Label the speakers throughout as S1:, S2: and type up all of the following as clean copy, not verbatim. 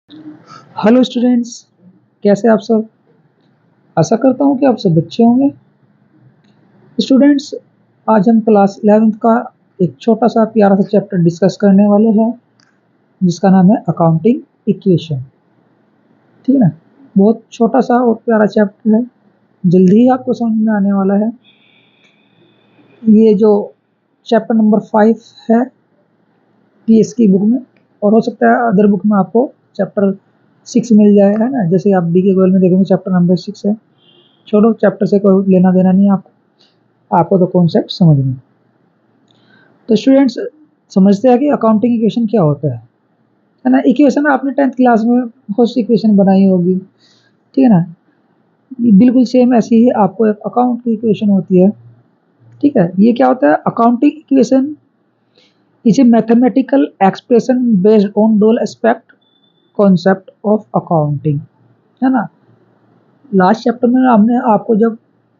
S1: Hello students, कैसे आप सब। आशा करता हूँ कि आप सब अच्छे होंगे। स्टूडेंट्स, आज हम क्लास 11th का एक छोटा सा प्यारा सा चैप्टर डिस्कस करने वाले हैं जिसका नाम है अकाउंटिंग इक्वेशन। ठीक है ना, बहुत छोटा सा और प्यारा चैप्टर है, जल्दी ही आपको समझ में आने वाला है। ये जो चैप्टर नंबर 5 है पीएस की बुक में, और हो सकता है अदर बुक में आपको चैप्टर 6 मिल जाए, है ना। जैसे आप डी के गोयल में देखेंगे चैप्टर नंबर 6 है। छोड़ो, चैप्टर से कोई लेना देना नहीं है आपको तो कॉन्सेप्ट समझ में। तो स्टूडेंट्स, समझते हैं कि अकाउंटिंग इक्वेशन क्या होता है ना। इक्वेशन आपने 10th क्लास में बहुत सी इक्वेशन बनाई होगी, ठीक है ना। बिल्कुल सेम ऐसी ही आपको एक अकाउंट की इक्वेशन होती है, ठीक है। ये क्या होता है, accounting equation is a mathematical expression based on डोल एस्पेक्ट कॉन्सेप्ट ऑफ अकाउंटिंग, है ना। लास्ट चैप्टर में हमने आपको जब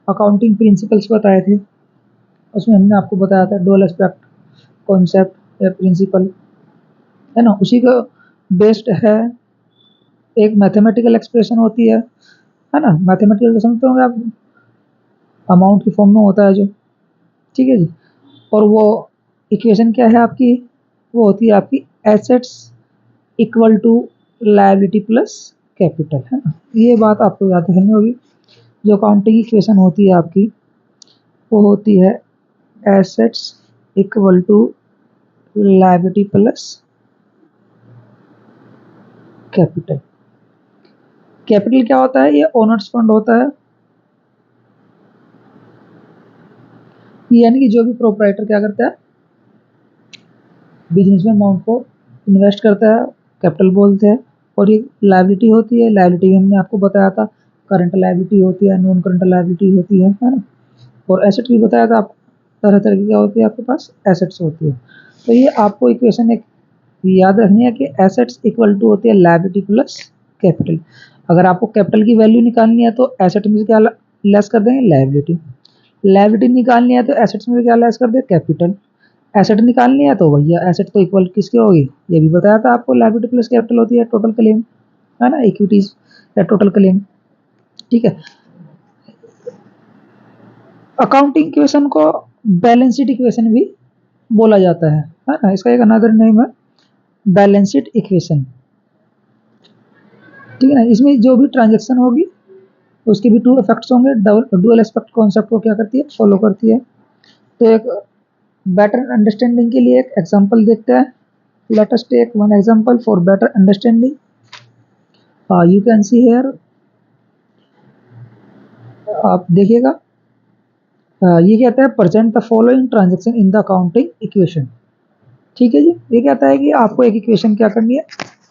S1: अकाउंटिंग प्रिंसिपल्स बताए थे, उसमें हमने आपको बताया था डोल एस्पेक्ट कॉन्सेप्ट या प्रिंसिपल, है ना। उसी का बेस्ड है एक मैथमेटिकल एक्सप्रेशन होती है ना। मैथमेटिकल तो समझते होंगे आप, अमाउंट की फॉर्म में होता है जो, ठीक है जी। और वो इक्वेशन क्या है आपकी, वो होती है आपकी assets equal to liability plus capital, है ना। ये बात आपको याद रखनी होगी। जो अकाउंटिंग इक्वेशन होती है आपकी, वो होती है assets equal to liability plus capital. Capital क्या होता है, ये ओनर्स फंड होता है, यानी कि जो भी प्रोप्राइटर क्या करता है, बिजनेस में अमाउंट को इन्वेस्ट करता है, कैपिटल बोलते हैं। और ये लायबिलिटी होती है, लायबिलिटी हमने आपको बताया था, करंट लायबिलिटी होती है, नॉन करंट लायबिलिटी होती है ना। और एसेट भी बताया था आपको, तरह तरह की क्या होती है आपके पास, एसेट्स होती है। तो ये आपको इक्वेशन एक याद रखनी है कि एसेट्स इक्वल टू होती है लायबिलिटी प्लस कैपिटल। अगर आपको कैपिटल की वैल्यू निकालनी है तो एसेट में से क्या लेस कर देंगे, लायबिलिटी। लायबिलिटी निकालनी है तो एसेट्स में क्या लेस कर दे, कैपिटल। एसेट निकालनी है तो भैया एसेट तो इक्वल किसके होगी, ये भी बताया था आपको, लायबिलिटी प्लस कैपिटल होती है टोटल क्लेम, है ना, इक्विटीज या टोटल क्लेम, ठीक है। अकाउंटिंग इक्वेशन को बैलेंस शीट इक्वेशन भी बोला जाता है ना। इसका एक अनदर नेम है बैलेंस शीट इक्वेशन, ठीक है ना। इसमें जो भी ट्रांजेक्शन होगी उसके भी टू इफेक्ट्स होंगे। डुअल एस्पेक्ट कॉन्सेप्ट को क्या करती है, फॉलो करती है। तो एक बेटर अंडरस्टैंडिंग के लिए एक एग्जांपल देखते हैं। Let us take one example for better understanding. You can see here, आप देखिएगा। ये कहता है present the following transaction in the accounting equation, ठीक है जी। ये कहता है कि आपको एक इक्वेशन क्या करनी है,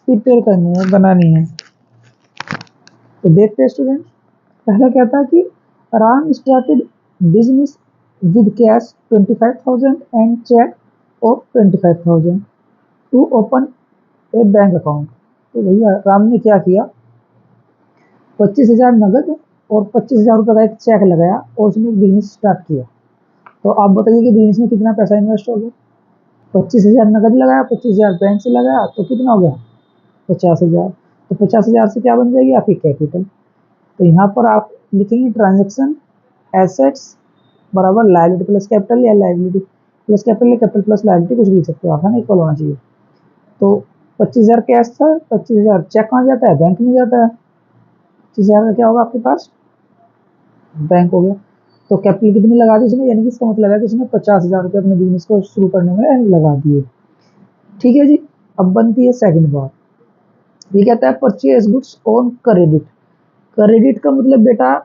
S1: प्रिपेयर करनी है, बनानी है। तो देखते हैं स्टूडेंट, पहला कहता है कि Ram started business with cash 25,000 and cheque of 25,000 to open a bank account. तो भैया राम ने क्या किया, 25,000 नगद और 25,000 रुपये का एक चेक लगाया और उसने एक बिजनेस स्टार्ट किया। तो आप बताइए कि बिजनेस में कितना पैसा इन्वेस्ट हो गया। 25,000 नगद लगाया, 25,000 बैंक से लगाया, तो कितना हो गया, 50,000। तो 50,000 से क्या बन जाएगी आपकी कैपिटल। तो यहाँ पर आप लिखेंगे ट्रांजेक्शन एसेट्स बराबर लायबिलिटी प्लस कैपिटल, या लायबिलिटी प्लस कैपिटल, या कैपिटल प्लस लायबिलिटी, कुछ भी लिख सकते हो आप, है ना, इक्वल होना चाहिए। तो 25,000 कैश था, 25,000 चेक कहाँ जाता है, बैंक में जाता है। 25,000 का क्या होगा आपके पास, बैंक हो गया। तो कैपिटल कितनी लगा दी उसने, यानी कि इसका मतलब है कि उसने 50,000 रुपये अपने बिजनेस को शुरू करने में लगा दिए, ठीक है जी। अब बनती है सेकंड बात, ये कहता है purchase goods on credit. Credit का मतलब बेटा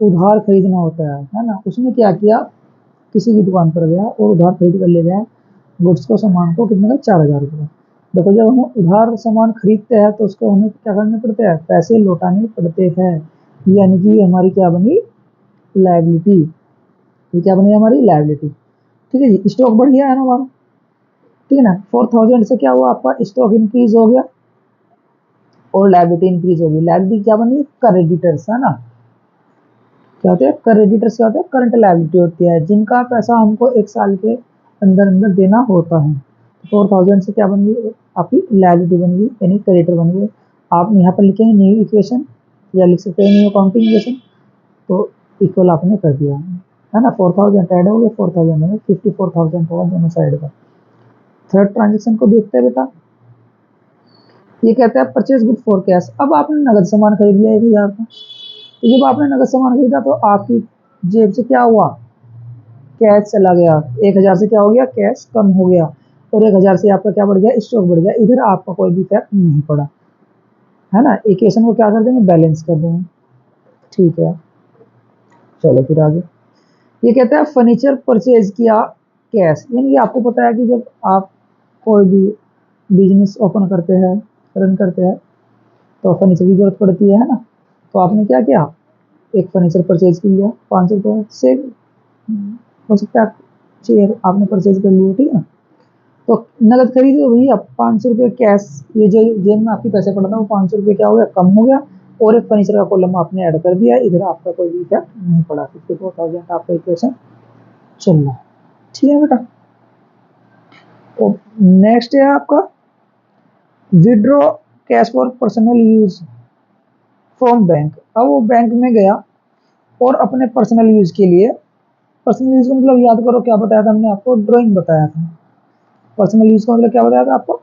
S1: उधार खरीदना होता है ना। उसने क्या किया, किसी की दुकान पर गया और उधार खरीद कर ले गया गुड्स को, सामान को, कितने का, 4,000 रुपये। देखो, जब हम उधार सामान खरीदते हैं तो उसको हमें क्या करने पड़ते हैं, पैसे लौटाने पड़ते हैं, यानी कि हमारी क्या बनी, लायबिलिटी। ये क्या बनी हमारी, लायबिलिटी, ठीक है जी। स्टॉक बढ़ गया है ना हमारा, ठीक है ना। 4,000 से क्या हुआ आपका, स्टॉक इंक्रीज हो गया और लायबिलिटी इंक्रीज हो गई। लायबिलिटी क्या बनी, क्रेडिटर्स, है ना। क्या होते हैं क्रेडिटर्स, क्या होते हैं, करंट लायबिलिटी होती है, जिनका पैसा हमको एक साल के अंदर अंदर देना होता है। 4,000 से क्या बन गई आपकी लायबिलिटी बन गई, यानी क्रेडिटर बन गए। आप यहाँ पर लिखेंगे न्यू इक्वेशन या लिख सकते हैं न्यू अकाउंटिंग इक्वेशन, तो इक्वल आपने कर दिया है ना। 4000 ऐड हो गया, 4000 में 54,000 होगा दोनों साइड का। थर्ड ट्रांजेक्शन को देखते हैं बेटा, ये कहता है परचेज गुड फॉर कैश। अब आपने नगद सामान खरीद लिया 1000 का, तो जब आपने नगद सामान खरीदा तो आपकी जेब से क्या हुआ, कैश चला गया। 1000 से क्या हो गया, कैश कम हो गया, और 1000 से आपका क्या बढ़ गया, स्टॉक बढ़ गया। इधर आपका कोई भी इफेक्ट नहीं पड़ा, है ना। इक्वेशन को क्या कर देंगे, बैलेंस कर देंगे। ठीक है, चलो फिर आगे। ये कहता है फर्नीचर परचेज किया कैश, यानी कि आपको पता है कि जब आप कोई भी बिजनेस ओपन करते हैं, रन करते हैं, तो फर्नीचर की जरूरत पड़ती है ना। तो आपने क्या किया, एक फर्नीचर परचेज कर लिया 500 रुपये से, हो सकता है चेयर आपने परचेज कर लिया, ठीक है ना। तो नगद खरीदे तो भैया 500 रुपये कैश, ये जो जेब में आपके पैसे पड़ा था वो 500 रुपये क्या हो गया, कम हो गया, और एक फर्नीचर का कॉलम आपने ऐड कर दिया। इधर आपका कोई भी इफेक्ट नहीं पड़ा, 54,000 आपका इक्वेशन चल रहा है। ठीक है बेटा। तो नेक्स्ट है आपका withdraw cash for personal use from bank. अब वो बैंक में गया और अपने पर्सनल यूज के लिए, पर्सनल यूज का मतलब याद करो क्या बताया था हमने आपको, ड्राइंग बताया था। पर्सनल यूज का मतलब क्या बताया था आपको,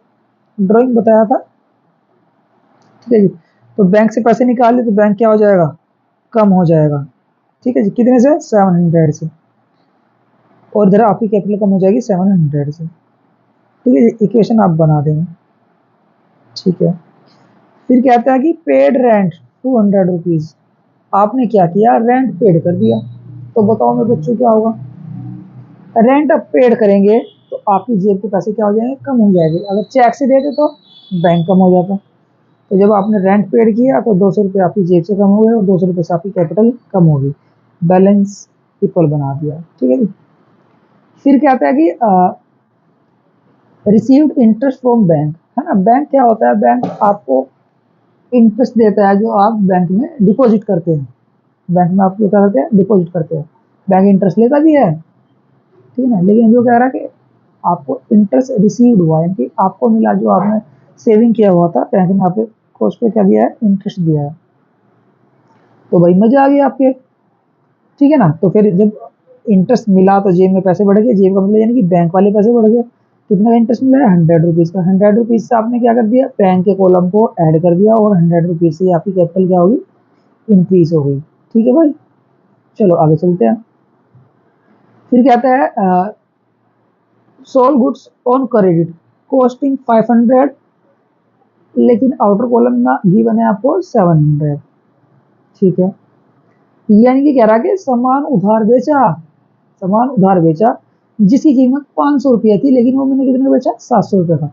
S1: ड्राइंग बताया था। ठीक है जी। तो बैंक से पैसे निकाले तो बैंक क्या हो जाएगा, कम हो जाएगा। ठीक है जी, कितने से, 700 से, और इधर आपकी कैपिटल कम हो जाएगी 700 से। ठीक है जी, इक्वेशन आप बना देंगे। ठीक है, फिर कहता है कि पेड रेंट 200 रुपीज। आपने क्या किया, रेंट पेड कर दिया। तो बताओ मेरे बच्चों क्या होगा, रेंट अब पेड करेंगे तो आपकी जेब के पैसे क्या हो जाएंगे, कम हो जाएंगे। अगर चेक से देते तो बैंक कम हो जाता। तो जब आपने रेंट पेड किया तो 200 रुपये आपकी जेब से कम हो गए और 200 रुपये से आपकी कैपिटल कम होगी, बैलेंस इक्वल बना दिया। ठीक है जी। फिर क्या आता है कि रिसीव्ड इंटरेस्ट फ्रॉम बैंक, है ना। बैंक क्या होता है, बैंक आपको इंटरेस्ट देता है जो आप बैंक में डिपॉजिट करते हैं। बैंक में आप क्या करते हैं, डिपॉजिट करते हैं, बैंक इंटरेस्ट लेता भी है, ठीक है ना। लेकिन जो कह रहा है कि आपको इंटरेस्ट रिसीव्ड हुआ, यानी कि आपको मिला, जो आपने सेविंग किया हुआ था बैंक में, आपको उस पर क्या दिया है, इंटरेस्ट दिया है। तो भाई मजा आ गया आपके, ठीक है ना। तो फिर जब इंटरेस्ट मिला तो जेब में पैसे बढ़ गए, जेब का मतलब यानी कि बैंक वाले पैसे बढ़ गए। कितना का इंटरेस्ट मिला है, 100 रुपीज़ का। 100 रुपीज़ से आपने क्या कर दिया, बैंक के कॉलम को ऐड कर दिया, और 100 रुपीज़ से आपकी कैपिटल क्या होगी, इंक्रीज हो गई। ठीक है भाई, चलो आगे चलते हैं। फिर क्या आता है, sold goods on credit costing 500, लेकिन आउटर कॉलम में गिवन है आपको 700। ठीक है, यानी कि कह रहा है कि सामान उधार बेचा, सामान उधार बेचा जिसकी कीमत 500 रुपया थी, लेकिन वो मैंने कितने का बेचा, 700 रुपये का।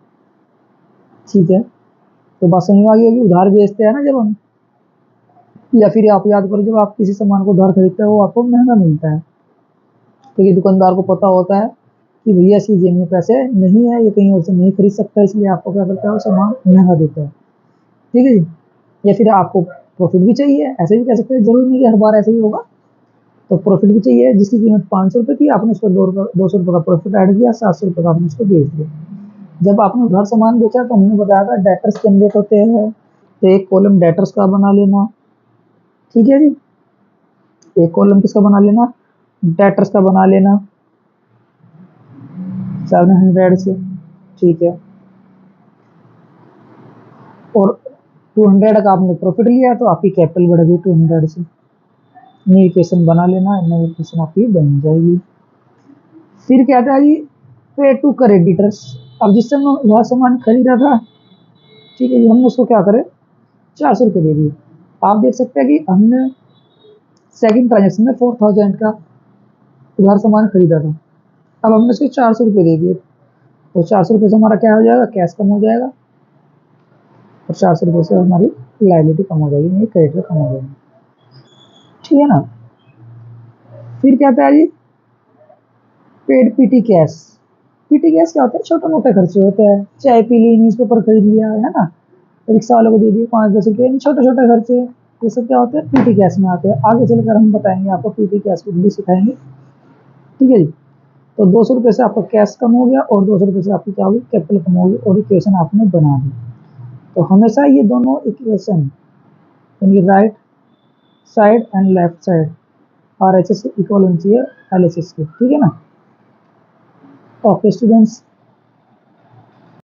S1: ठीक है, तो बात समझ में आ गई होगी, उधार बेचते हैं ना जब हम, या फिर आप याद करो जब आप किसी सामान को उधार खरीदते हैं वो आपको महंगा मिलता है, क्योंकि दुकानदार को पता होता है कि भैया इसकी जेब में पैसे नहीं है, ये कहीं और से नहीं खरीद सकता, इसलिए आपको क्या करता है, वो सामान महंगा देता है। ठीक है जी। या फिर आपको प्रॉफिट भी चाहिए, ऐसे भी कह सकते हैं, जरूरी नहीं कि हर बार ऐसे ही होगा। तो प्रॉफिट भी चाहिए, जिसकी कीमत 500 रुपये थी, आपने उसको 200 रुपये का प्रॉफिट ऐड किया, 700 रुपये का आपने उसको बेच दिया। जब आपने उधार सामान बेचा तो हमने बताया था डेटर्स जनरेट होते हैं, तो एक कॉलम डेटर्स का बना लेना। ठीक है जी, एक कॉलम किसका बना लेना, डेटर्स का बना लेना 700 से। ठीक है, और 200 का आपने प्रॉफिट लिया तो आपकी कैपिटल बढ़ गई 200 से। नई इक्वेशन बना लेना, नई इक्वेशन आपकी बन जाएगी। फिर क्या था जी, पे टू क्रेडिटर्स। अब जिससे हमने वह सामान खरीदा था, ठीक है जी, हमने उसको क्या करे, 400 रुपये दे दिए। आप देख सकते हैं कि हमने सेकंड ट्रांजेक्शन में 4000 का उधार सामान खरीदा था, अब हमने उसको 400 रुपये दे दिए। तो 400 रुपये से हमारा क्या हो जाएगा, कैश कम हो जाएगा, और 400 रुपये से हमारी लाइबिलिटी कम हो जाएगी, यानी क्रेडिटर कम हो जाएगी। ठीक है ना। फिर क्या था जी, paid PT cash. PT cash क्या होता है, छोटे मोटे खर्चे होते हैं, चाय पी ली, न्यूज़पेपर खरीद लिया, है ना, रिक्शा वालों को दे दिए 5-10 रुपये, छोटे छोटे खर्चे, ये सब क्या होते हैं, पीटी कैश में आते हैं। आगे चलकर हम बताएंगे आपको, पीटी कैश को भी सिखाएंगे। ठीक है जी। तो 200 रुपये से आपका कैश कम हो गया, और 200 रुपये से आपकी क्या होगी, कैपिटल कम होगी, और इक्वेशन आपने बना दी। तो हमेशा ये दोनों इक्वेशन यानी right side and left side R H S equal होनी चाहिए एल एच एस के, ठीक है ना। Okay students,